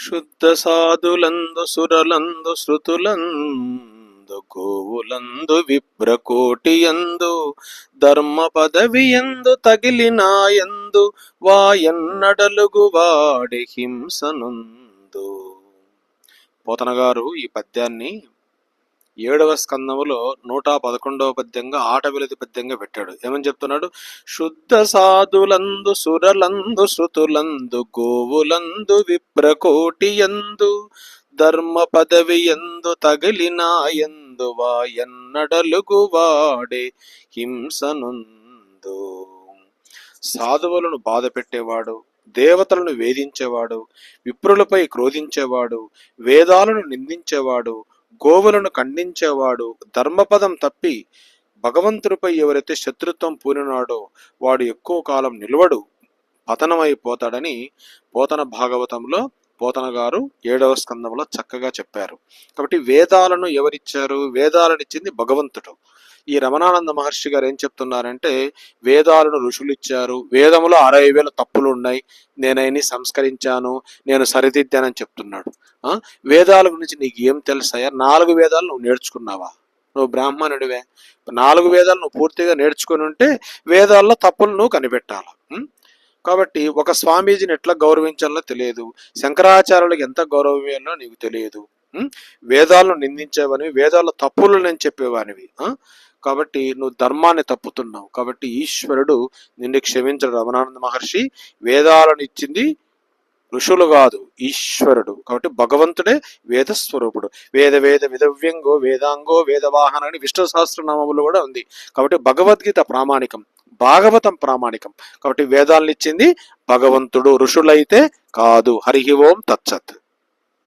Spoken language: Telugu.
శుద్ధ సాధులందు సురలందు శృతులందు గోవులందు విప్రకోటియందు ధర్మ పదవియందు తగిలినాయందు వాయన్నడలుగు వాడి హింసనుందు. పోతన గారు ఈ పద్యాన్ని 7వ స్కందములో 111వ పద్యంగా ఆటవిలది పద్యంగా పెట్టాడు. ఏమని చెప్తున్నాడు? శుద్ధ సాధులందు సురలందు శృతులందు గోవులందు విప్రకోటియందు ధర్మ పదవియందు తగిలినాయందు వాయన్నడలుగు వాడే హింసనుందు. సాధువులను బాధ పెట్టేవాడు, దేవతలను వేధించేవాడు, విప్రులపై క్రోధించేవాడు, వేదాలను నిందించేవాడు, గోవులను ఖండించేవాడు, ధర్మపదం తప్పి భగవంతుడిపై ఎవరైతే శత్రుత్వం పూనినాడో వాడు ఎక్కువ కాలం నిలవడు, పతనమైపోతాడని పోతన భాగవతంలో పోతన గారు 7వ స్కందంలో చక్కగా చెప్పారు. కాబట్టి వేదాలను ఎవరిచ్చారు? వేదాలను ఇచ్చింది భగవంతుడు. ఈ రమణానంద మహర్షి గారు ఏం చెప్తున్నారంటే, వేదాలను ఋషులు ఇచ్చారు, వేదములో 60,000 తప్పులు ఉన్నాయి, నేనైనా సంస్కరించాను, నేను సరిదిద్దానని చెప్తున్నాడు. వేదాల గురించి నీకు ఏం తెలుసాయా? 4 వేదాలు నువ్వు నేర్చుకున్నావా? నువ్వు బ్రాహ్మణుడివే, 4 వేదాలు నువ్వు పూర్తిగా నేర్చుకుని ఉంటే వేదాల్లో తప్పులు నువ్వు కనిపెట్టాలి. కాబట్టి ఒక స్వామీజీని ఎట్లా గౌరవించాలో తెలియదు, శంకరాచార్యులకు ఎంత గౌరవమేనో నీకు తెలియదు, వేదాలను నిందించేవనివి, వేదాల తప్పులు నేను చెప్పేవానివి. కాబట్టి నువ్వు ధర్మాన్ని తప్పుతున్నావు. కాబట్టి ఈశ్వరుడు నిన్ను క్షమించడు. రమణానంద మహర్షి వేదాలను ఇచ్చింది ఋషులు కాదు, ఈశ్వరుడు. కాబట్టి భగవంతుడే వేదస్వరూపుడు. వేద వేద విదవ్యంగో వేదాంగో వేదవాహన అని విష్ణు సహస్రనామములు కూడా ఉంది. కాబట్టి భగవద్గీత ప్రామాణికం, భాగవతం ప్రామాణికం. కాబట్టి వేదాలను ఇచ్చింది భగవంతుడు, ఋషులైతే కాదు. హరి ఓం తత్సత్.